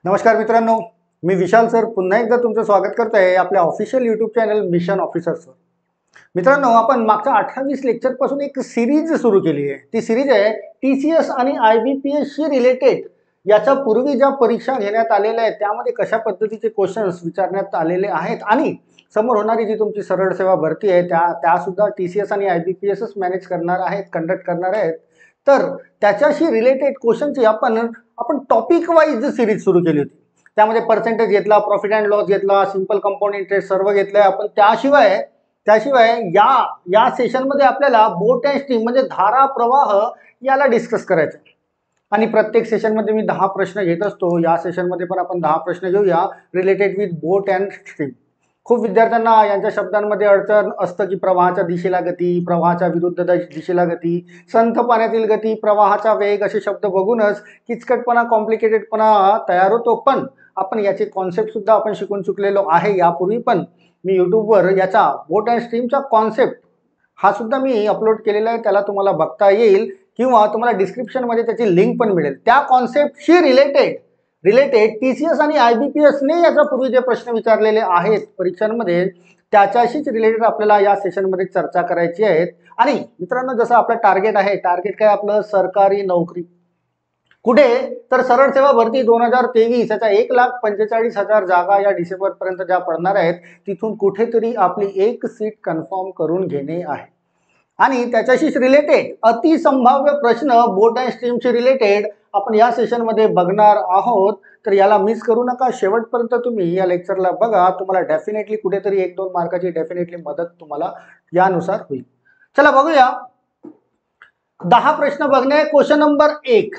नमस्कार मित्रांनो, मी विशाल सर पुन्हा एकदा तुमचं स्वागत करत आहे आपल्या ऑफिशियल यूट्यूब चॅनल मिशन ऑफिसर्सवर. मित्रांनो, आपण मागच्या 18-20 लेक्चरपासून एक सिरीज सुरू केली आहे. ती सिरीज आहे TCS आणि IBPS शी रिलेटेड. याच्या पूर्वी ज्या परीक्षा घेण्यात आलेल्या आहेत त्यामध्ये कशा पद्धतीचे क्वेश्चन्स विचारण्यात आलेले आहेत आणि समोर होणारी जी तुमची सरळ सेवा भरती आहे त्या सुद्धा TCS आणि IBPSच मॅनेज करणार आहेत, कंडक्ट करणार आहेत. तर त्याच्याशी रिलेटेड क्वेश्चनची आपण टॉपिक वाईज सिरीज सुरू केली होती. त्यामध्ये पर्सेंटेज घेतला, प्रॉफिट अँड लॉस घेतला, सिंपल कंपाऊंड इंटरेस्ट सर्व घेतलंय आपण. त्याशिवाय या सेशनमध्ये आपल्याला बोट अँड स्ट्रीम म्हणजे धारा प्रवाह याला डिस्कस करायचं आहे. आणि प्रत्येक सेशनमध्ये मी 10 प्रश्न घेत असतो. या सेशनमध्ये पण आपण 10 प्रश्न घेऊया related with boat and stream. खूप विद्यार्थ्यांना यांच्या शब्दांमध्ये अडचण असतं की प्रवाहाच्या दिशेला गती, प्रवाहाच्या विरुद्ध दिशेला गती, संथ पाण्यातील गती, प्रवाहाचा वेग असे शब्द बघूनच किचकटपणा, कॉम्प्लिकेटेडपणा तयार होतो. पण आपण याचे कॉन्सेप्ट सुद्धा आपण शिकून चुकलेलो आहे. यापूर्वी पण मी यूट्यूबवर याचा बोट अँड स्ट्रीमचा कॉन्सेप्ट हा सुद्धा मी अपलोड केलेला आहे. त्याला तुम्हाला बघता येईल किंवा तुम्हाला डिस्क्रिप्शनमध्ये त्याची लिंक पण मिळेल. त्या कॉन्सेप्टशी रिलेटेड TCS आणि IBPS ने याच्यापूर्वी जे प्रश्न विचारलेले आहेत परीक्षांमध्ये त्याच्याशीच रिलेटेड आपल्याला या सेशनमध्ये चर्चा करायची आहे. आणि मित्रांनो, जसं आपलं टार्गेट काय आपलं सरकारी नोकरी. कुठे तर सरळ सेवा भरती 2023 याच्या 1,45,000 जागा या डिसेंबरपर्यंत ज्या पडणार आहेत तिथून कुठेतरी आपली एक सीट कन्फर्म करून घेणे आहे. आणि त्याच्याशीच रिलेटेड अतिसंभाव्य प्रश्न बोट अँड स्ट्रीमशी रिलेटेड आपण या सेशनमध्ये बघणार आहोत. तर याला मिस करू नका, शेवटपर्यंत तुम्ही या लेक्चरला बघा. तुम्हाला डेफिनेटली कुठेतरी 1-2 मार्काची डेफिनेटली मदत तुम्हाला यानुसार होईल. चला बघूया. 10 प्रश्न बघणे. क्वेश्चन नंबर 1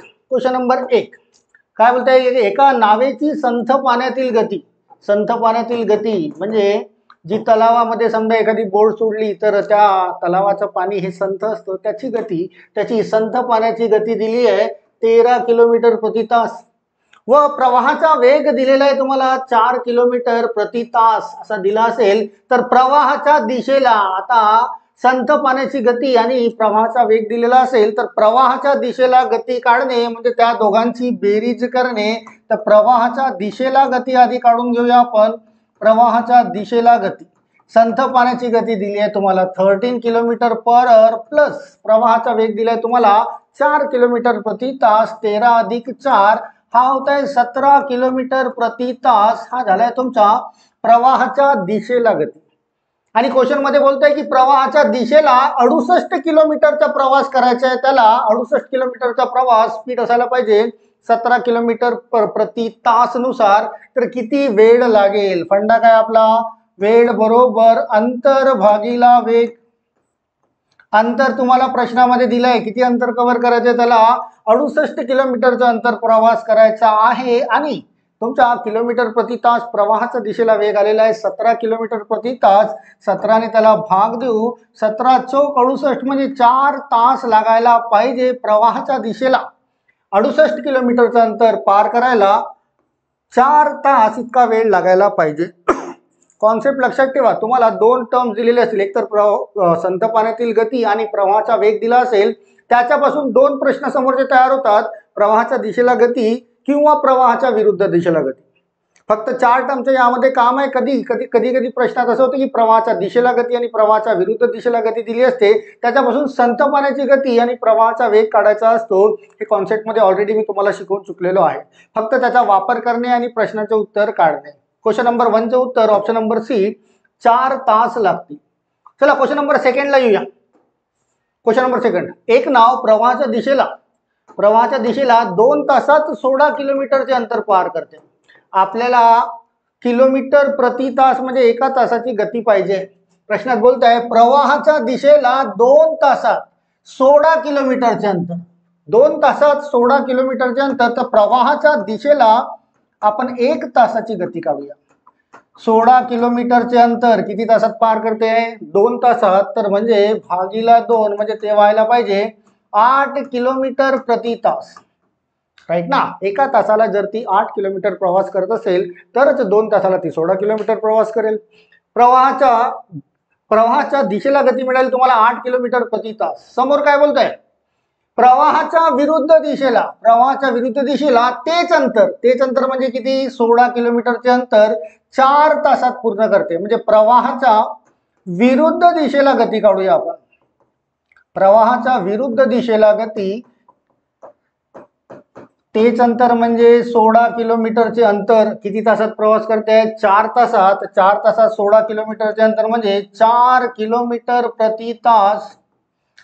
काय बोलताय? एका नावेची संथ पाण्यातील गती म्हणजे जी तलावामध्ये समजा एखादी बोट सोडली तर त्या तलावाचं पाणी हे संथ असतं. त्याची संथ पाण्याची गती दिली आहे 13 किलोमीटर प्रति तास व प्रवाहाचा वेग दिलेला आहे तुम्हाला 4 किलोमीटर प्रति तास असा दिला असेल तर प्रवाहाच्या दिशेला, आता संथ पाण्याची गती आणि प्रवाहाचा वेग दिलेला असेल तर प्रवाहाच्या दिशेला गती काढणे म्हणजे त्या दोघांची बेरीज करणे. तर प्रवाहाच्या दिशेला गती आधी काढून घेऊया आपण. प्रवाहाच्या दिशेला गती, संथ पाण्याची गती दिली आहे तुम्हाला 13 किलोमीटर पर आवर प्लस प्रवाहाचा वेग दिलाय तुम्हाला 4 किलोमीटर प्रति तास. 13 अधिक 4 हा होत आहे 17 किलोमीटर प्रति तास. हा झालाय तुमचा प्रवाहाच्या दिशेला गती. आणि क्वेश्चन मध्ये बोलतोय की प्रवाहाच्या दिशेला 68 किलोमीटरचा प्रवास करायचा आहे. त्याला 68 किलोमीटरचा प्रवास स्पीड असायला पाहिजे 17 किलोमीटर प्रति तास नुसार. तर किती वेळ लागेल? फंडा काय आपला? वेळ बरोबर अंतर भागीला वेग. अंतर तुम्हाला प्रश्नामध्ये दिलंय, किती अंतर कव्हर करायचंय? त्याला 68 किलोमीटरचं अंतर प्रवास करायचा आहे. आणि तुमचा किलोमीटर प्रति तास प्रवाहाच्या दिशेला वेग आलेला आहे 17 किलोमीटर प्रति तास. 17ने त्याला भाग देऊ, 17 चौक 68 म्हणजे 4 तास लागायला पाहिजे प्रवाहाच्या दिशेला. 68 किलोमीटरचं अंतर पार करायला 4 तास इतका वेळ लागायला पाहिजे. कॉन्सेप्ट लक्षात ठेवा. तुम्हाला 2 टर्म्स दिलेले असतील, एक तर संथ पाण्यातील गती आणि प्रवाहाचा वेग दिला असेल. त्याच्यापासून 2 प्रश्न समोरचे तयार होतात, प्रवाहाच्या दिशेला गती किंवा प्रवाहाच्या विरुद्ध दिशेला गती. फक्त 4 टर्मचं यामध्ये काम आहे. कधी प्रश्नात असं होतं की प्रवाहाच्या दिशेला गती आणि प्रवाहाच्या विरुद्ध दिशेला गती दिली असते, त्याच्यापासून संथ पाण्याची गती आणि प्रवाहाचा वेग काढायचा असतो. हे कॉन्सेप्टमध्ये ऑलरेडी मी तुम्हाला शिकवून चुकलेलो आहे. फक्त त्याचा वापर करणे आणि प्रश्नाचे उत्तर काढणे. क्वेश्चन नंबर 1चं उत्तर ऑप्शन नंबर सी 4 तास लागतील. चला क्वेश्चन नंबर 2ला येऊया. क्वेश्चन नंबर 2, एक नाव प्रवाहाच्या दिशेला 2 तासात 16 किलोमीटरचे अंतर पार करते. आपल्याला किलोमीटर प्रति तास म्हणजे 1 तासाची गती पाहिजे. प्रश्नात बोलत आहे प्रवाहाच्या दिशेला 2 तासात 16 किलोमीटरचे अंतर. 2 तासात 16 किलोमीटरचे अंतर. तर प्रवाहाच्या दिशेला आपण 1 तासाची गती काढूया. 16 किलोमीटरचे अंतर किती तासात पार करते? 2 तासात. तर म्हणजे भागीला 2 म्हणजे ते व्हायला पाहिजे 8 किलोमीटर प्रति तास. राईट ना? 1 तासाला जर ती 8 किलोमीटर प्रवास करत असेल तरच 2 तासाला ती 16 किलोमीटर प्रवास करेल. प्रवाहाच्या दिशेला गती मिळेल तुम्हाला 8 किलोमीटर प्रति तास. समोर काय बोलताय? प्रवाहाच्या विरुद्ध दिशेला तेच अंतर म्हणजे किती, 16 किलोमीटरचे अंतर 4 तासात पूर्ण करते. म्हणजे प्रवाहाच्या विरुद्ध दिशेला गती काढूया आपण. प्रवाहाच्या विरुद्ध दिशेला गती, तेच अंतर म्हणजे 16 किलोमीटरचे अंतर किती तासात प्रवास करते, 4 तासात. 4 तासात 16 किलोमीटरचे अंतर म्हणजे 4 किलोमीटर प्रति तास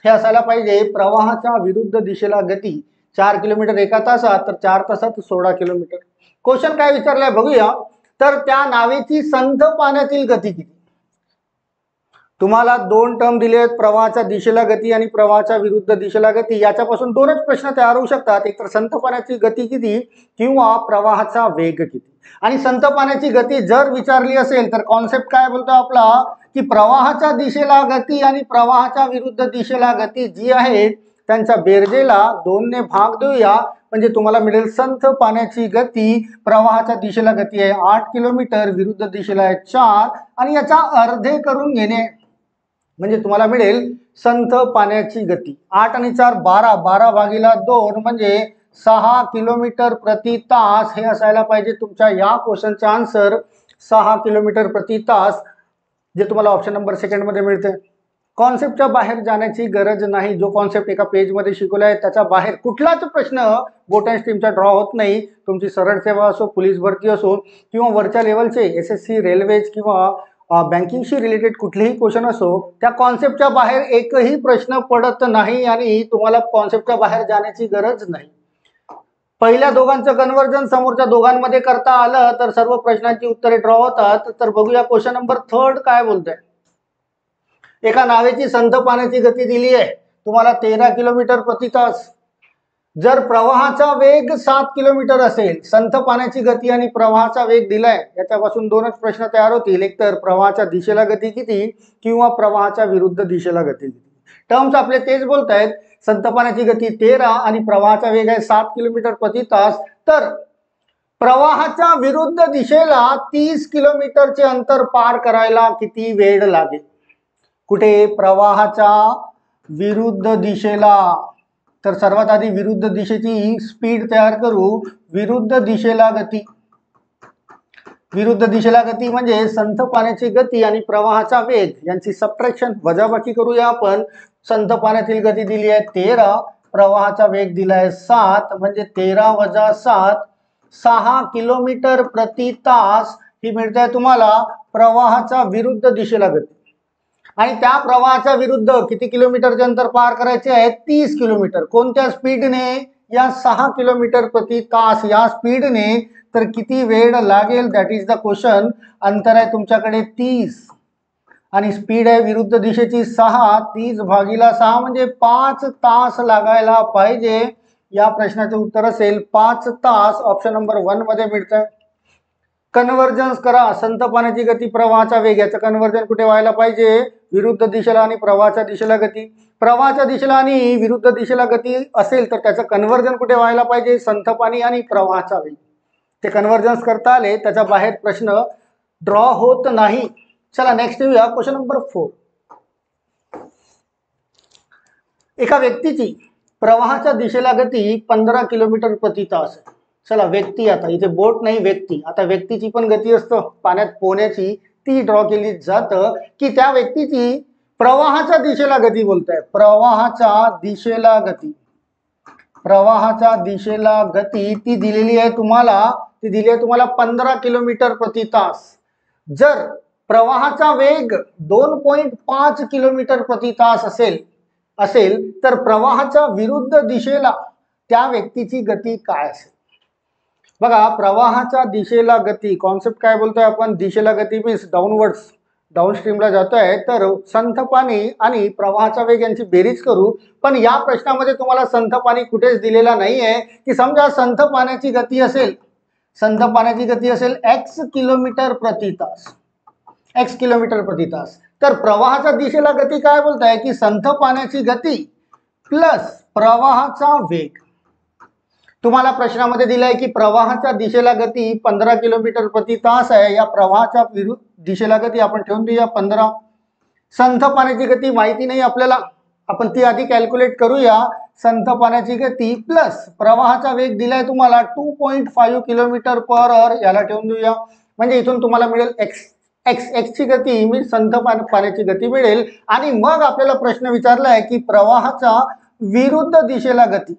हे असायला पाहिजे. प्रवाहाच्या विरुद्ध दिशेला गती 4 किलोमीटर एका तासात, तर 4 तासात 16 किलोमीटर. क्वेश्चन काय विचारलाय बघूया. तर त्या नावेची संथ पाण्यातील गती किती. तुम्हाला दोन टर्म दिले आहेत, प्रवाहाच्या दिशेला गती आणि प्रवाहाच्या विरुद्ध दिशेला गती. याच्यापासून दोनच प्रश्न तयार होऊ शकतात, एक तर संथ पाण्याची गती किती किंवा प्रवाहाचा वेग किती. आणि संथ पाण्याची गती जर विचारली असेल तर कॉन्सेप्ट काय बोलतो आपला, की प्रवाहाच्या दिशेला गती आणि प्रवाहाच्या विरुद्ध दिशेला गती जी आहे त्यांच्या बेरजेला 2 ने भाग देऊया, म्हणजे तुम्हाला मिळेल संथ पाण्याची गती. प्रवाहाच्या दिशेला गती आहे 8 किलोमीटर, विरुद्ध दिशेला आहे 4, आणि याचा अर्धे करून घेणे म्हणजे तुम्हाला मिळेल संथ पाण्याची गती. 8 आणि 4 12, 12 भागीला 2 म्हणजे 6 किलोमीटर प्रति तास हे असायला पाहिजे तुमच्या या क्वेश्चनचा आन्सर. 6 किलोमीटर प्रति तास, जे तुम्हाला ऑप्शन नंबर 2 मध्ये मिळते. कॉन्सेप्टच्या बाहेर जाण्याची गरज नाही. जो कॉन्सेप्ट एका पेजमध्ये शिकवला आहे त्याच्या बाहेर कुठलाच प्रश्न बोट अँड स्ट्रीमचा ड्रॉ होत नाही. तुमची सरळ सेवा असो, पोलीस भरती असो, किंवा वरच्या लेवलचे SSC, रेल्वेज किंवा बँकिंगशी रिलेटेड कुठलेही क्वेश्चन असो, त्या कॉन्सेप्टच्या बाहेर एकही प्रश्न पडत नाही आणि तुम्हाला कॉन्सेप्टच्या बाहेर जाण्याची गरज नाही. पहिल्या दोघांचं कन्वर्जन समोरच्या दोघांमध्ये करता आलं तर सर्व प्रश्नांची उत्तरे ड्रॉ होतात. तर बघूया क्वेश्चन नंबर 3 काय बोलतंय. एका नावेची संथ पाण्याची गती दिली आहे तुम्हाला 13 किलोमीटर प्रति तास. जर प्रवाहाचा वेग 7 किलोमीटर असेल, संथ पाण्याची गती आणि प्रवाहाचा वेग दिलाय, याच्यापासून दोनच प्रश्न तयार होतील, एक तर प्रवाहाच्या दिशेला गती किती किंवा प्रवाहाच्या विरुद्ध दिशेला गती किती. टर्म्स आपले तेच बोलतायत. संथ पाण्याची गती 13 आणि प्रवाहाचा वेग आहे 7 किलोमीटर प्रति तास. तर प्रवाहाच्या विरुद्ध दिशेला 30 किलोमीटरचे अंतर पार करायला किती वेळ लागेल. कुठे, प्रवाहाच्या विरुद्ध दिशेला. तर सर्वात आधी विरुद्ध दिशेची स्पीड तयार करू. विरुद्ध दिशेला गती, विरुद्ध दिशेला गती म्हणजे संथ पाण्याची गती आणि प्रवाहाचा वेग यांची सबट्रॅक्शन, वजाबाकी करूया आपण. संथ पाण्यातील गती दिली आहे 13, प्रवाहाचा वेग दिलाय 7, म्हणजे 13 वजा 7 6 किलोमीटर प्रति तास ही मिळते आहे तुम्हाला प्रवाहाच्या विरुद्ध दिशेला गती. आणि त्या प्रवाहाच्या विरुद्ध किती किलोमीटरचे अंतर पार करायचे आहे, 30 किलोमीटर. कोणत्या स्पीडने, या 6 किलोमीटर प्रति तास या स्पीडने. तर किती वेळ लागेल, दॅट इज द क्वेश्चन. अंतर आहे तुमच्याकडे 30 आणि स्पीड आहे विरुद्ध दिशेची 6, 30 भागीला 6 म्हणजे 5 तास लागायला पाहिजे. या प्रश्नाचे उत्तर असेल 5 तास. ऑप्शन नंबर 1 मध्ये मिळतं. कन्वर्जन्स करा. संथ पाण्याची गती, प्रवाहाचा वेग याचं कन्वर्जन कुठे व्हायला पाहिजे, विरुद्ध दिशेला आणि प्रवाहाच्या दिशेला गती. प्रवाहाच्या दिशेला आणि विरुद्ध दिशेला गती असेल तर त्याचं कन्वर्जन कुठे व्हायला पाहिजे, संथ पाणी आणि प्रवाहाचा वेग. ते कन्वर्जन्स करता आले त्याच्या बाहेर प्रश्न ड्रॉ होत नाही. चला नेक्स्ट येऊया क्वेश्चन नंबर 4. एका व्यक्तीची प्रवाहाच्या दिशेला गती 15 किलोमीटर प्रति तास आहे. चला व्यक्ती, आता इथे बोट नाही व्यक्ती, आता व्यक्तीची पण गती असतं पाण्यात पोहण्याची, ती ड्रॉ केली जातं की त्या व्यक्तीची प्रवाहाच्या दिशेला गती बोलताय. प्रवाहाच्या दिशेला गती, प्रवाहाच्या दिशेला गती ती दिलेली आहे तुम्हाला, ती दिली आहे तुम्हाला 15 किलोमीटर प्रति तास. जर प्रवाहाचा वेग 2.5 किलोमीटर प्रति तास असेल तर प्रवाहाच्या विरुद्ध दिशेला त्या व्यक्तीची गती काय असेल. बघा, प्रवाहाच्या दिशेला गती कॉन्सेप्ट काय बोलतोय आपण, दिशेला गती मीन्स डाऊनवर्ड्स, डाऊनस्ट्रीमला जातोय. तर संथ पाणी आणि प्रवाहाचा वेग यांची बेरीज करू. पण या प्रश्नामध्ये तुम्हाला संथ पाणी कुठेच दिलेला नाहीये. की समजा संथ पाण्याची गती असेल, संथ पाण्याची गती असेल x किलोमीटर प्रति तास, x किलोमीटर प्रति तास. तर प्रवाहाच्या दिशेला गती काय बोलताय की संथ पाण्याची गती प्लस प्रवाहाचा वेग. तुम्हाला प्रश्नामध्ये दिलाय की प्रवाहाच्या दिशेला गती 15 किलोमीटर प्रति तास आहे. या प्रवाहाच्या विरुद्ध दिशेला गती आपण ठेवून देऊया 15. संथ पाण्याची गती माहिती नाही आपल्याला, आपण ती आधी कॅल्क्युलेट करूया. संथ पाण्याची गती प्लस प्रवाहाचा वेग दिलाय तुम्हाला 2.5 किलोमीटर पर आवर, याला ठेवून देऊया. म्हणजे इथून तुम्हाला मिळेल एक्स ची गती मी संथ पाण्याची गती मिळेल. आणि मग आपल्याला प्रश्न विचारलाय की प्रवाहाचा विरुद्ध दिशेला गती.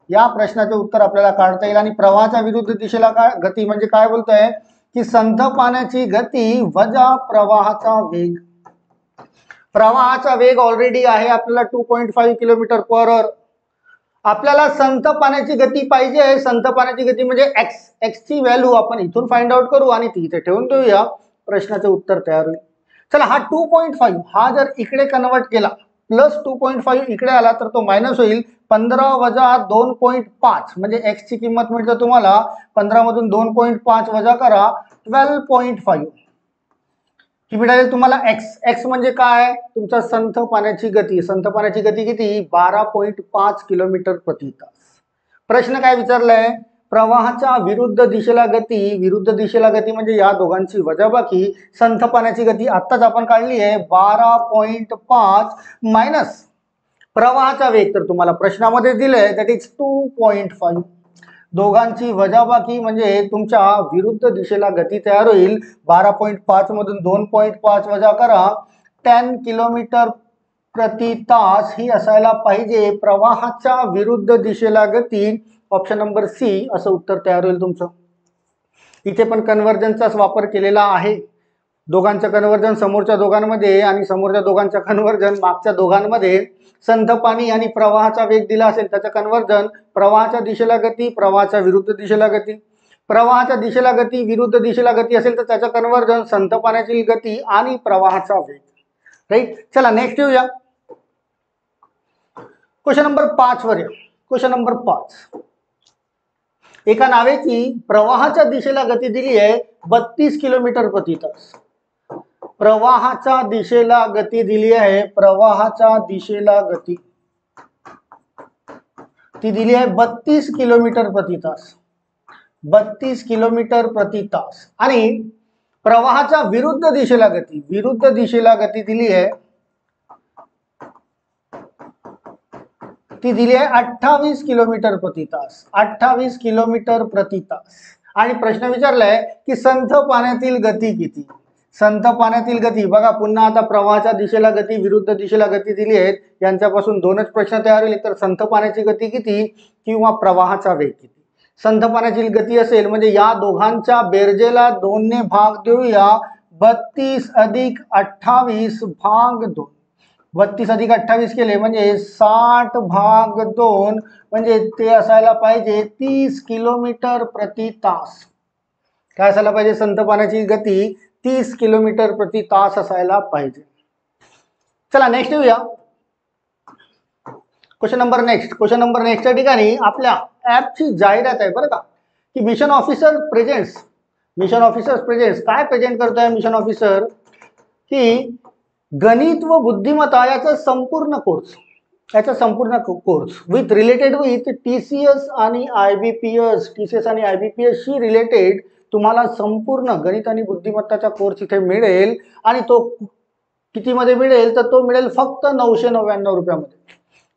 या प्रश्नाचे उत्तर आपल्याला काढता येईल. आणि प्रवाहाच्या विरुद्ध दिशेला गती म्हणजे काय बोलतोय की संथ पाण्याची गती वजा प्रवाहाचा वेग. प्रवाहाचा वेग ऑलरेडी आहे आपल्याला 2.5 किलोमीटर पर आवर. आपल्याला संथ पाण्याची गती पाहिजे. संथ पाण्याची गती म्हणजे एक्स ची व्हॅल्यू आपण इथून फाइंड आउट करू आणि ती इथे ठेवून देऊया. प्रश्नाचे उत्तर तयार होईल. चला, हा 2.5 हा जर इकडे कन्वर्ट केला प्लस 2.5 इकडे आला तर तो मायनस होईल. 15 वजा 2.5 म्हणजे एक्स ची किंमत मिळते तुम्हाला 15 मधून 2.5 वजा करा 12.5 ही मिळाली तुम्हाला एक्स म्हणजे काय तुमचा संथ पाण्याची गती. संथ पाण्याची गती किती 12.5 किलोमीटर प्रति तास. प्रश्न काय विचारलाय प्रवाहाच्या विरुद्ध दिशेला गती. विरुद्ध दिशेला गती म्हणजे या दोघांची वजाबाकी. संथ पाण्याची गती आत्ताच आपण काढली आहे 12.5 मायनस प्रवाहाचा वेग तर तुम्हाला प्रश्नामध्ये दिलंय दॅट इज 2.5. दोघांची वजाबाकी म्हणजे तुमच्या विरुद्ध दिशेला गती तयार होईल. 12.5 मधून 2.5 वजा करा 10 किलोमीटर प्रति तास ही असायला पाहिजे प्रवाहाच्या विरुद्ध दिशेला गती. ऑप्शन नंबर सी असं उत्तर तयार होईल तुमचं. इथे पण कन्व्हर्जनचाच वापर केलेला आहे. दोघांचं कन्व्हर्जन समोरच्या दोघांमध्ये आणि समोरच्या दोघांचं कन्व्हर्जन मागच्या दोघांमध्ये. संथ पाणी आणि प्रवाहाचा वेग दिला असेल त्याचं कन्व्हर्जन प्रवाहाच्या दिशेला गती प्रवाहाच्या विरुद्ध दिशेला गती. प्रवाहाच्या दिशेला गती विरुद्ध दिशेला गती असेल तर त्याचं कन्व्हर्जन संथ पाण्याची गती आणि प्रवाहाचा वेग. राईट. चला नेक्स्ट येऊया क्वेश्चन नंबर 5 वर. Question number 5. एका नावेची प्रवाहाच्या दिशेला गती दिली आहे 32 किलोमीटर प्रति तास. प्रवाहाच्या दिशेला गती दिली आहे. प्रवाहाच्या दिशेला गती ती दिली आहे 32 किलोमीटर प्रति तास. 32 किलोमीटर प्रति तास. आणि प्रवाहाच्या विरुद्ध दिशेला गती विरुद्ध दिशेला गती दिली आहे ती दिली आहे 28 किलोमीटर प्रति तास. 28 किलोमीटर प्रति तास. आणि प्रश्न विचारलाय की संथ पाण्यातील गती किती. संथ पाण्यातील गती बघा पुन्हा आता प्रवाहाच्या दिशेला गती विरुद्ध दिशेला गती दिली आहेत. यांच्यापासून दोनच प्रश्न तयार होईल. तर संथ पाण्याची गती किती किंवा प्रवाहाचा वेग किती. संथ पाण्याची गती असेल म्हणजे या दोघांच्या बेरजेला 2 ने भाग देऊया. 32 अधिक 28 भाग 2. 32 अधिक 28 केले म्हणजे 60 भाग 2 म्हणजे ते असायला पाहिजे 30 किलोमीटर प्रति तास. काय असायला पाहिजे संथ पाण्याची गती 30 किलोमीटर प्रति तास असायला पाहिजे. चला नेक्स्ट येऊया question number next. Question number नेक्स्टच्या ठिकाणी आपल्या ॲपची जाहिरात आहे बरं का की mission officer presents. Mission officers presents काय प्रेझेंट करतोय मिशन ऑफिसर की गणित व बुद्धिमत्ता याचा संपूर्ण course with related with TCS आणि IBPS. TCS आणि IBPS शी रिलेटेड तुम्हाला संपूर्ण गणित आणि बुद्धिमत्ताचा कोर्स इथे मिळेल. आणि तो कितीमध्ये मिळेल तर तो मिळेल फक्त 999 रुपयामध्ये.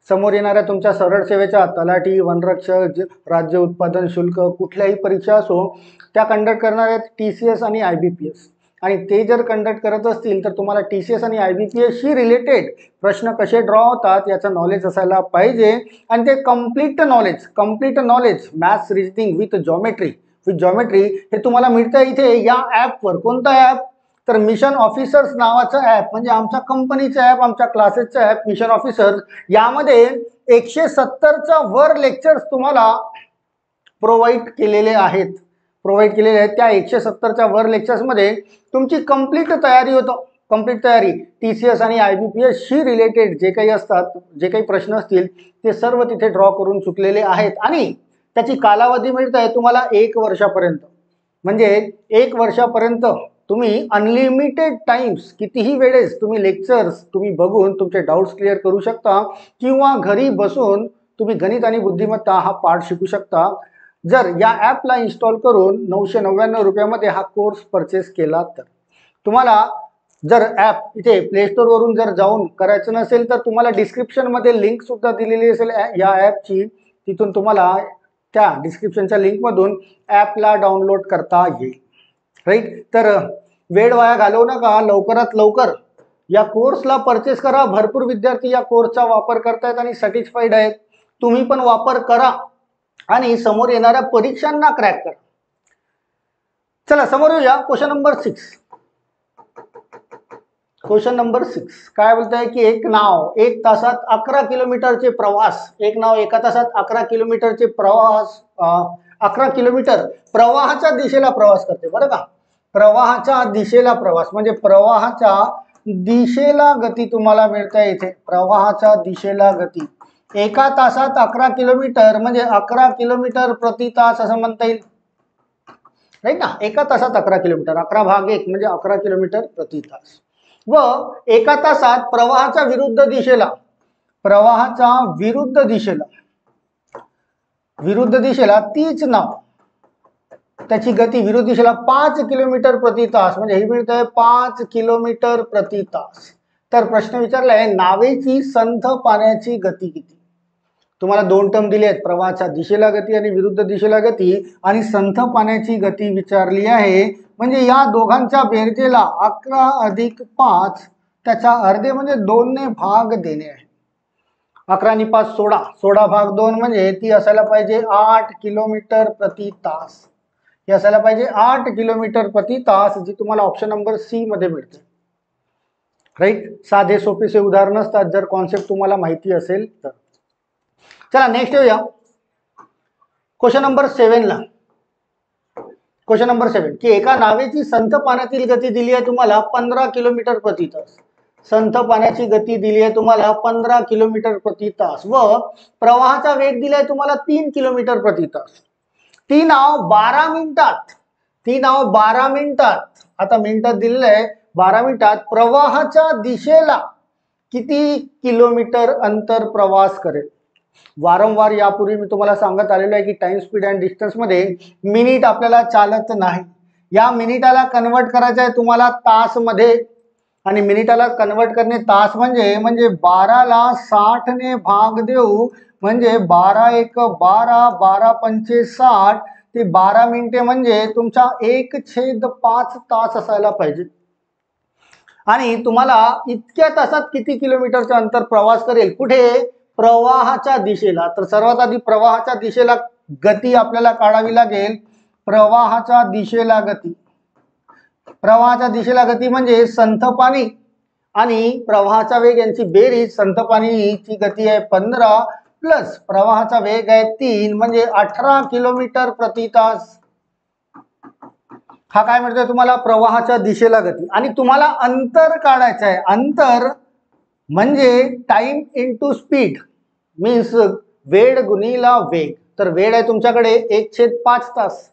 समोर येणाऱ्या तुमच्या सरळ सेवेच्या तलाठी वनरक्षक राज्य उत्पादन शुल्क कुठल्याही परीक्षा असो त्या कंडक्ट करणार आहेत TCS आणि IBPS. आणि ते जर कंडक्ट करत असतील तर तुम्हाला TCS आणि IBPS शी रिलेटेड प्रश्न कसे ड्रॉ होतात याचं नॉलेज असायला पाहिजे. आणि ते complete knowledge maths reasoning with geometry हे तुम्हाला मिळतं इथे या ॲपवर. कोणता ॲप तर मिशन ऑफिसर्स नावाचं ॲप म्हणजे आमच्या कंपनीचं ॲप आमच्या क्लासेसचं ॲप मिशन ऑफिसर्स. यामध्ये 170च्या वर लेक्चर्स तुम्हाला प्रोव्हाइड केलेले आहेत. त्या 170च्या वर लेक्चर्समध्ये तुमची कंप्लीट तयारी होतं. कंप्लीट तयारी TCS आणि IBPS शी रिलेटेड जे काही असतात जे काही प्रश्न असतील ते सर्व तिथे ड्रॉ करून चुकलेले आहेत. आणि त्याची कालावधी मिळत आहे तुम्हाला 1 वर्षापर्यंत. म्हणजे 1 वर्षापर्यंत तुम्ही अनलिमिटेड टाइम्स कितीही वेळेस तुम्ही लेक्चर्स तुम्ही बघून तुमचे डाऊट्स क्लिअर करू शकता किंवा घरी बसून तुम्ही गणित आणि बुद्धिमत्ता हा पाठ शिकू शकता. जर या ॲपला इन्स्टॉल करून 999 रुपयामध्ये हा कोर्स परचेस केला तर तुम्हाला जर ॲप इथे प्ले स्टोअरवरून जर जाऊन करायचं नसेल तर तुम्हाला डिस्क्रिप्शनमध्ये लिंक सुद्धा दिलेली असेल या ॲपची, तिथून तुम्हाला त्या डिस्क्रिप्शनच्या लिंकमधून ॲपला डाउनलोड करता येईल. राईट. तर वेळ वाया घालवू नका, लवकरात लवकर या कोर्सला परचेस करा. भरपूर विद्यार्थी या कोर्सचा वापर करतायत आणि सॅटिस्फाईड आहेत. तुम्ही पण वापर करा आणि समोर येणाऱ्या परीक्षांना क्रॅक करा. चला समोर येऊया. Question number 6. क्वेश्चन नंबर 6 काय बोलतंय की एक नाव 1 तासात 11 किलोमीटरचे प्रवास, एक नाव 1 तासात 11 किलोमीटरचे प्रवास 11 किलोमीटर प्रवाहाच्या दिशेला प्रवास करते. बरं का, प्रवाहाच्या दिशेला प्रवास म्हणजे प्रवाहाच्या दिशेला गती तुम्हाला मिळते इथे. प्रवाहाच्या दिशेला गती 1 तासात 11 किलोमीटर म्हणजे 11 किलोमीटर प्रति तास असं म्हणता येईल. राईट ना. 1 तासात 11 किलोमीटर, 11 भाग 1 म्हणजे 11 किलोमीटर प्रति तास. व 1 तासात प्रवाहाच्या विरुद्ध दिशेला, प्रवाहाच्या विरुद्ध दिशेला तीच नाव, त्याची गती विरुद्ध दिशेला 5 किलोमीटर प्रति तास म्हणजे हे मिळतंय 5 किलोमीटर प्रति तास. तर प्रश्न विचारलाय नावेची संथ पाण्याची गती किती. तुम्हाला 2 टर्म दिले आहेत, प्रवाहाच्या दिशेला गती आणि विरुद्ध दिशेला गती, आणि संथ पाण्याची गती विचारली आहे. म्हणजे या दोघांच्या बेरजेला 11 अधिक 5 त्याच्या अर्धे म्हणजे 2 ने भाग देणे आहे. 11 आणि 5 16, 16 भाग 2 म्हणजे ती असायला पाहिजे 8 किलोमीटर प्रति तास. हे असायला पाहिजे 8 किलोमीटर प्रति तास, जी तुम्हाला ऑप्शन नंबर सी मध्ये मिळते. राईट. साधे सोपेसे उदाहरण असतात जर कॉन्सेप्ट तुम्हाला माहिती असेल तर. चला नेक्स्ट येऊया क्वेश्चन नंबर 7 ला. क्वेश्चन नंबर 7 की एका नावेची संथ पाण्यातील गती दिली आहे तुम्हाला 15 किलोमीटर प्रति तास. संथ पाण्याची गती दिली आहे तुम्हाला 15 किलोमीटर प्रति तास व प्रवाहाचा वेग दिलाय तुम्हाला 3 किलोमीटर प्रति तास. ती नाव 12 मिनिटात, आता मिनिटात दिलेलं आहे 12 मिनिटात प्रवाहाच्या दिशेला किती किलोमीटर अंतर प्रवास करेल. वारंवार यापूर्वी मी तुम्हाला सांगत आलेलो आहे की टाइम स्पीड अँड डिस्टन्स मध्ये मिनिट आपल्याला चालत नाही. या मिनिटाला कन्वर्ट करायचं आहे तुम्हाला तास मध्ये, आणि मिनिटाला कन्वर्ट करणे तास म्हणजे 12 ला 60 ने भाग देऊ म्हणजे 12 एक 12, 12 पंचे 60, ते 12 मिनिटे म्हणजे तुमचा 1/5 तास असायला पाहिजे. आणि तुम्हाला इतक्या तासात किती किलोमीटरचं अंतर प्रवास करेल, कुठे, प्रवाहाच्या दिशेला. तर सर्वात आधी प्रवाहाच्या दिशेला गती आपल्याला काढावी लागेल. प्रवाहाच्या दिशेला गती, प्रवाहाच्या दिशेला गती म्हणजे संथ पाणी आणि प्रवाहाचा वेग यांची बेरीज. संथ पाणीची गती आहे 15 प्लस प्रवाहाचा वेग आहे 3 म्हणजे 18 किलोमीटर प्रति तास. हा काय म्हणतोय तुम्हाला, प्रवाहाच्या दिशेला गती. आणि तुम्हाला अंतर काढायचं आहे. अंतर म्हणजे टाइम इंटू स्पीड मीन्स वेळ गुणिला वेग. तर वेळ आहे तुमच्याकडे 1/5 तास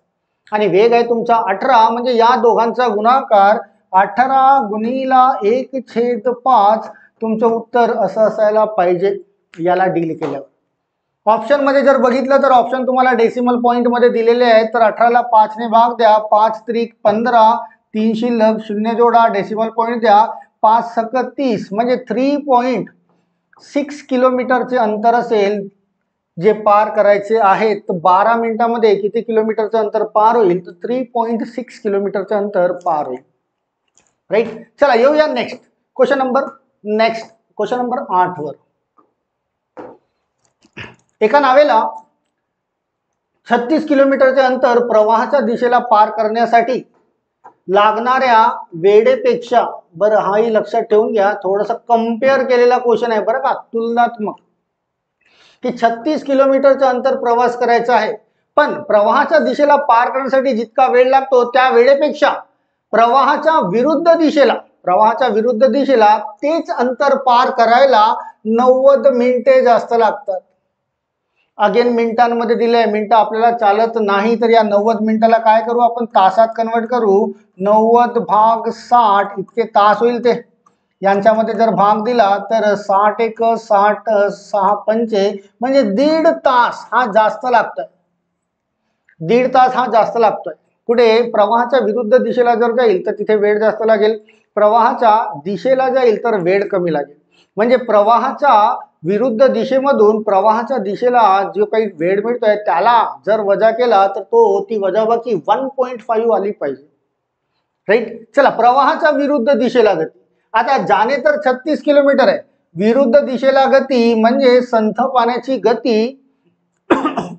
आणि वेग आहे तुमचा 18 म्हणजे या दोघांचा गुणाकार 18 गुणिला 1/5. तुमचं उत्तर असं असायला पाहिजे याला डील केल्यावर. ऑप्शन मध्ये जर बघितलं तर ऑप्शन तुम्हाला डेसिमल पॉइंट मध्ये दिलेले आहेत. तर 18 ला 5 ने भाग द्या, 5 त्रिक 15, 3 शिल्लक 0 जोडा, डेसिमल पॉइंट द्या, 5 सक 30 म्हणजे 3.6 किलोमीटरचे अंतर असेल जे पार करायचे आहे. तर 12 मिनिटांमध्ये किती किलोमीटरचं अंतर पार होईल, तर 3.6 किलोमीटरचं अंतर पार होईल. राईट. चला येऊया नेक्स्ट क्वेश्चन नंबर 8 वर. एका नावेला 36 किलोमीटरचे अंतर प्रवाहाच्या दिशेला पार करण्यासाठी लागणाऱ्या वेळेपेक्षा, बरं हाही लक्षात ठेवून घ्या, थोडंसं कंपेअर केलेला क्वेश्चन आहे बरं का, तुलनात्मक, की 36 किलोमीटरचं अंतर प्रवास करायचा आहे पण प्रवाहाच्या दिशेला पार करण्यासाठी जितका वेळ लागतो त्या वेळेपेक्षा प्रवाहाच्या विरुद्ध दिशेला तेच अंतर पार करायला 90 मिनिटे जास्त लागतात. अगेन मिनिटांमध्ये दिलंय, मिनिटं आपल्याला चालत नाही, तर या 90 मिनिटाला काय करू आपण, तासात कन्वर्ट करू. 90 भाग 60 इतके तास होईल. ते यांच्यामध्ये जर भाग दिला तर 60 एक 60, 6 पंचे म्हणजे 1.5 तास हा जास्त लागतोय. 1.5 तास हा जास्त लागतोय. कुठे, प्रवाहाच्या विरुद्ध दिशेला जर जाईल तर तिथे वेळ जास्त लागेल. प्रवाहाच्या दिशेला जाईल तर वेळ कमी लागेल. म्हणजे प्रवाहाच्या विरुद्ध दिशेमधून प्रवाहाच्या दिशेला जो काही वेळ मिळतोय त्याला जर वजा केला तर ती वजाबाकी 1.5 आली पाहिजे. राईट. चला, प्रवाहाच्या विरुद्ध दिशेला गती. आता जाणे तर 36 किलोमीटर आहे, विरुद्ध दिशेला गती म्हणजे संथ पाण्याची गती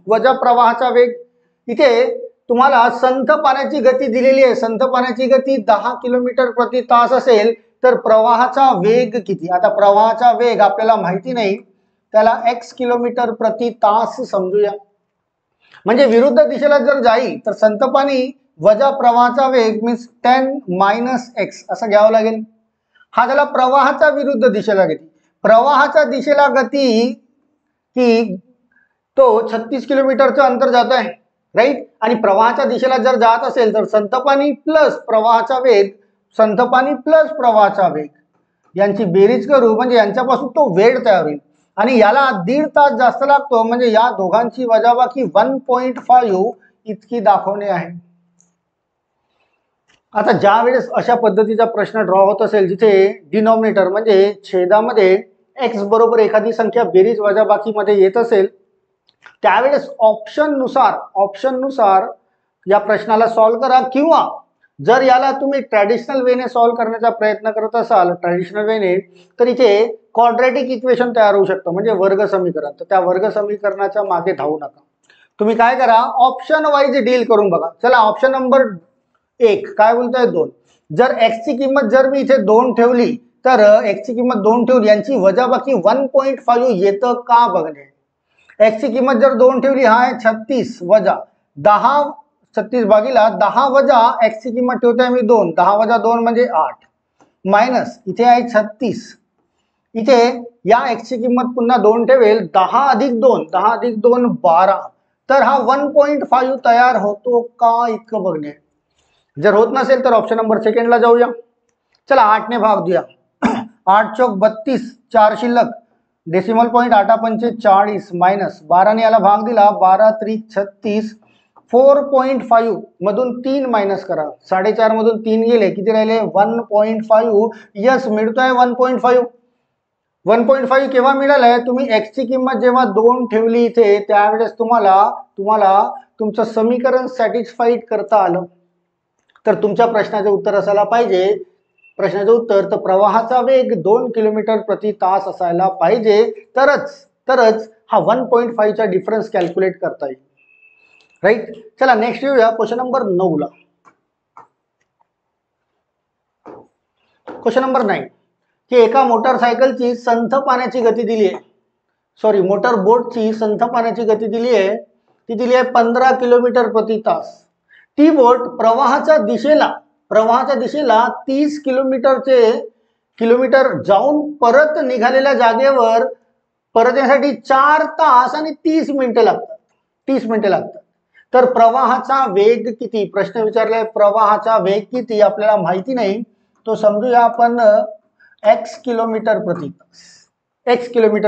वजा प्रवाहाचा वेग. इथे तुम्हाला संथ पाण्याची गती दिलेली आहे. संथ पाण्याची गती 10 किलोमीटर प्रति तास असेल तर प्रवाहाचा वेग किती? आता प्रवाहाचा वेग आपल्याला माहिती नाही, त्याला x किलोमीटर प्रति तास समजूया. म्हणजे विरुद्ध दिशेला जर जाईल तर संथ पाणी वजा प्रवाहाचा वेग मीन्स 10 - x असं घ्यावं लागेल. हा झाला प्रवाहाचा विरुद्ध दिशेला गती. प्रवाहाच्या दिशेला गती की तो 36 किलोमीटरचं अंतर जात आहे. राईट. आणि प्रवाहाच्या दिशेला जर जात असेल तर संथ पाणी प्लस प्रवाहाचा वेग, संथ पाणी प्लस प्रवाहाचा वेग यांची बेरीज करू म्हणजे यांच्यापासून तो वेळ तयार होईल. आणि याला 1.5 तास जास्त लागतो म्हणजे या दोघांची वजाबाकी 1.5 इतकी दाखवणे आहे. आता ज्या वेळेस अशा पद्धतीचा प्रश्न ड्रॉ होत असेल जिथे डिनॉमिनेटर म्हणजे छेदामध्ये x बरोबर एखादी संख्या बेरीज वजाबाकीमध्ये येत असेल त्यावेळेस ऑप्शननुसार या प्रश्नाला सॉल्व्ह करा. किंवा जर याला तुम्ही ट्रॅडिशनल वेने सॉल्व्ह करण्याचा प्रयत्न करत असाल ट्रॅडिशनल वेने तर इथे क्वाड्रॅटिक इक्वेशन तयार होऊ शकतं म्हणजे वर्ग समीकरण. तर त्या वर्ग समीकरणाच्या मागे धावू नका. तुम्ही काय करा, ऑप्शन वाईज डील करून बघा. चला, ऑप्शन नंबर 1 काय बोलतोय 2. जर x ची किंमत जर मी इथे 2 ठेवली तर x ची किंमत 2 ठेवली यांची वजाबाकी 1.5 येतं का बघणे. x ची किंमत जर 2 ठेवली हा आहे 36 वजा 10, 36 भागीला 10 वजा x ची किंमत ठेवतोय मी 2, 10 वजा 2 म्हणजे 8 मायनस इथे आहे 36. इथे या x ची किंमत पुन्हा 2 ठेवेल 10 अधिक 2, 10 अधिक 2 12. तर हा 1.5 तयार होतो का इतकं बघणे. जर होत नसेल तर ऑप्शन नंबर 2 ला जाऊया. चला, 8 ने भाग देऊया. 8 चौक 32, 4 शिल्लक, डेसिमल पॉइंट 8 पंचे 40 मायनस 12 ने याला भाग दिला 12 त्रिक 36. 4.5 मधून 3 मायनस करा, 4.5 मधून 3 गेले किती राहिले 1.5. यस, मिळतोय 1.5. 1.5 केव्हा मिळालंय, तुम्ही x ची किंमत जेव्हा 2 ठेवली इथे त्यावेळेस तुम्हाला तुमचं समीकरण सॅटिस्फाईड करता आलं. तर तुमच्या प्रश्नाचे उत्तर असायला पाहिजे, प्रश्नाचं उत्तर तर प्रवाहाचा वेग 2 किलोमीटर प्रति तास असायला पाहिजे. तरच हा 1.5 चा डिफरन्स कॅल्क्युलेट करता येईल. राईट. चला, नेक्स्ट येऊया क्वेश्चन नंबर 9 ला. क्वेश्चन नंबर 9 की एका मोटरसायकलची संथ पाण्याची गती दिली आहे, सॉरी मोटर बोटची संथ पाण्याची गती दिली आहे, ती दिली आहे 15 किलोमीटर प्रति तास. ती बोट प्रवाहाच्या दिशेला 30 किलोमीटर जाऊन परत निघालेल्या जागेवर परत येण्यासाठी 4 तास आणि 30 मिनिटे लागतात. तर प्रवाहाचा वेग किती, प्रश्न विचारलाय प्रवाहाचा वेग किती आपल्याला माहिती नाही, तो समजूया आपण x किलोमीटर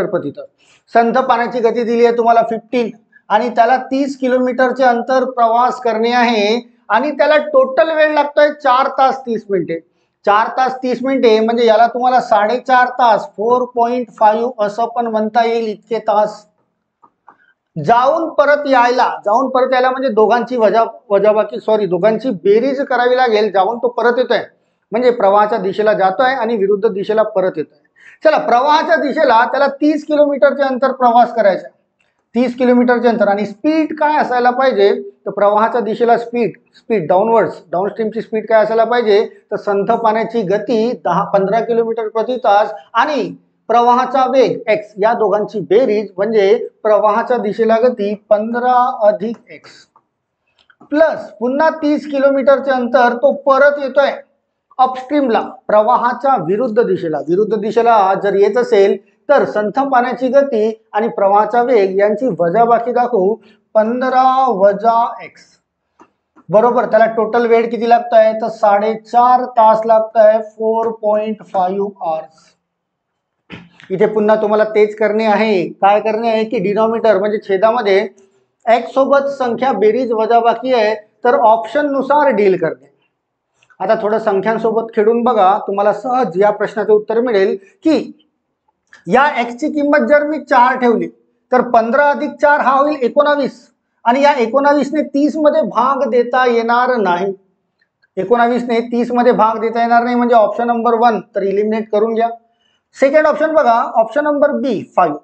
प्रति तास. संथ पाण्याची गती दिली आहे तुम्हाला 15 आणि त्याला 30 किलोमीटरचे अंतर प्रवास करणे आहे आणि त्याला टोटल वेळ लागतोय 4 तास 30 मिनिटे. 4 तास 30 मिनिटे म्हणजे याला तुम्हाला 4.5 तास 4.5 असं पण म्हणता येईल. इतके तास जाऊन परत यायला म्हणजे दोघांची दोघांची बेरीज करावी लागेल. जाऊन तो परत येतोय म्हणजे प्रवाहाच्या दिशेला जातोय आणि विरुद्ध दिशेला परत येतोय. चला, प्रवाहाच्या दिशेला त्याला 30 किलोमीटरचे अंतर प्रवास करायचा, 30 किलोमीटरचे अंतर. आणि स्पीड काय असायला पाहिजे, तर प्रवाहाच्या दिशेला स्पीड डाऊनस्ट्रीमची स्पीड काय असायला पाहिजे, तर संथ पाण्याची गती 15 किलोमीटर प्रति तास आणि प्रवाहाचा वेग x या दोघांची बेरीज म्हणजे प्रवाहाच्या दिशेला गती 15 अधिक x प्लस पुन्हा 30 किलोमीटरचे अंतर तो परत येतोय अपस्ट्रीमला प्रवाहाच्या विरुद्ध दिशेला जर येत असेल तर संथ पाण्याची गती आणि प्रवाहाचा वेग यांची वजाबाकी दाखवू 15 वजा x बरोबर त्याला टोटल वेळ किती लागतोय तर 4.5 तास लागतोय 4.5 hours. इथे पुन्हा तुम्हाला तेच करणे आहे, काय करणे आहे की डिनॉमिनेटर म्हणजे छेदामध्ये x सोबत संख्या बेरीज वजाबाकी आहे तर ऑप्शन नुसार डील करणे. आता थोडं संख्यांसोबत खेळून बघा, तुम्हाला सहज या प्रश्नाचं उत्तर मिळेल की या x ची किंमत जर मी 4 ठेवली तर 15 अधिक 4 हा होईल 19 आणि या 19 ने 30 मध्ये भाग देता येणार नाही. 19 ने 30 मध्ये भाग देता येणार नाही म्हणजे ऑप्शन नंबर 1 तर इलिमिनेट करून घ्या. सेकंड ऑप्शन बघा, ऑप्शन नंबर बी 5.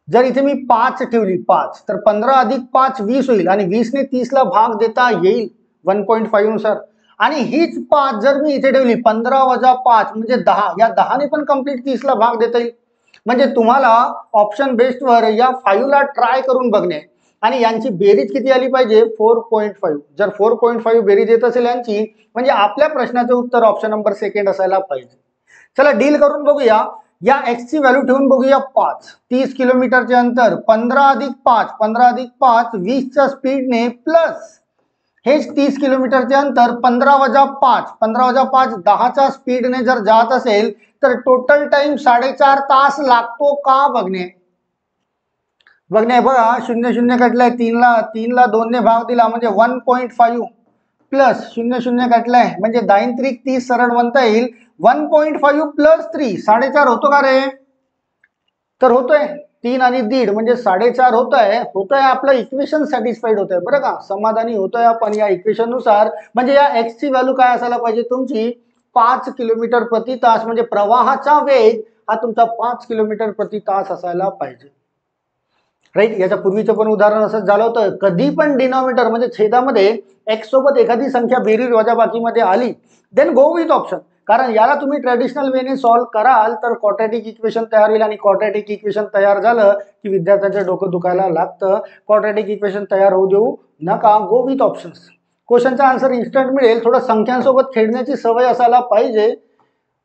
जर इथे मी 5 ठेवली 5 तर 15 अधिक 5 20 होईल आणि 20 ने 30 ला भाग देता येईल 1.5 नुसार. आणि हीच 5 जर मी इथे ठेवली 15 वजा 5 म्हणजे 10, या 10 ने पण कंप्लीट 30 ला भाग देता येईल. म्हणजे तुम्हाला ऑप्शन बेस्ड वर या 5 ला ट्राय करून बघणे आणि यांची बेरीज किती आली पाहिजे 4.5. जर 4.5 बेरीज येत असेल यांची म्हणजे आपल्या प्रश्नाचं उत्तर ऑप्शन नंबर सेकंड असायला पाहिजे. चला डील करून बघूया. या x ची व्हॅल्यू ठेवून बघूया 5. 30 किलोमीटरचे अंतर 15 अधिक 5 15 अधिक 5 20 च्या स्पीडने प्लस हेच 30 किलोमीटरचे अंतर 15 वजा 5 15 वजा 5 10 च्या स्पीडने जर जात असेल तर टोटल टाइम 4.5 तास लागतो का बघणे. बघा 0 0 कटलाय 3 ला 2 ने भाग दिला म्हणजे 1.5 प्लस 0 0 कटलाय म्हणजे 9 त्रिक 30 सरळ म्हणता येईल 1.5 प्लस 3 4.5 होतो का रे. तर होतोय 3 आणि 1.5 म्हणजे 4.5 होतोय आपलं इक्वेशन सॅटिस्फाईड होतंय बरं का, समाधानी होतोय आपण या इक्वेशन नुसार. म्हणजे या x ची व्हॅल्यू काय असायला पाहिजे तुमची 5 किलोमीटर प्रति तास म्हणजे प्रवाहाचा वेग हा तुमचा 5 किलोमीटर प्रति तास असायला पाहिजे. राईट. याच्या पूर्वीचं पण उदाहरण असंच झालं होतं. कधी पण डिनॉमिनेटर म्हणजे छेदामध्ये x सोबत एखादी संख्या बेरीज वजाबाकीमध्ये आली देन गो विथ ऑप्शन. कारण याला तुम्ही ट्रेडिशनल वेने सॉल्व्ह कराल तर क्वाड्रॅटिक इक्वेशन तयार होईल आणि क्वाड्रॅटिक इक्वेशन तयार झालं की विद्यार्थ्यांचं डोकं दुखायला लागतं. क्वाड्रॅटिक इक्वेशन तयार होऊ देऊ नका, गो विथ ऑप्शन्स. क्वेश्चनचा आन्सर इन्स्टंट मिळेल. थोडं संख्यांसोबत खेळण्याची सवय असायला पाहिजे,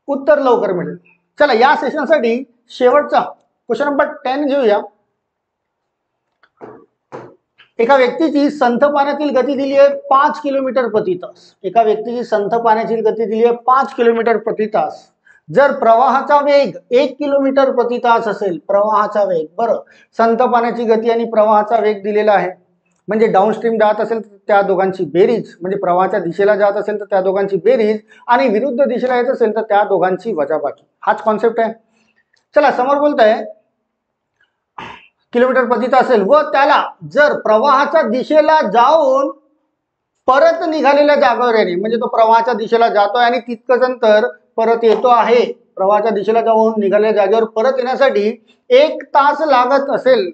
उत्तर लवकर मिळेल. चला या सेशनसाठी शेवटचा क्वेश्चन नंबर 10 घेऊया. एका व्यक्तीची संथ पाण्यातील गती दिली आहे 5 किलोमीटर प्रति तास. एका व्यक्तीची संथ पाण्याची गती दिली आहे 5 किलोमीटर प्रति तास. जर प्रवाहाचा वेग 1 किलोमीटर प्रति तास असेल, प्रवाहाचा वेग, बरं, संथ पाण्याची गती आणि प्रवाहाचा वेग दिलेला आहे म्हणजे डाऊनस्ट्रीम जात असेल तर त्या दोघांची बेरीज, म्हणजे प्रवाहाच्या दिशेला जात असेल तर त्या दोघांची बेरीज आणि विरुद्ध दिशेला येत असेल तर त्या दोघांची वजाबाकी. हाच कॉन्सेप्ट आहे. चला समोर बोलताय किलोमीटर प्रति तास असेल व त्याला जर प्रवाहाच्या दिशेला जाऊन परत निघालेल्या जागेवर येणे म्हणजे तो प्रवाहाच्या दिशेला जातोय आणि तितकंच अंतर परत येतो आहे. प्रवाहाच्या दिशेला जाऊन निघालेल्या जागेवर परत येण्यासाठी 1 तास लागत असेल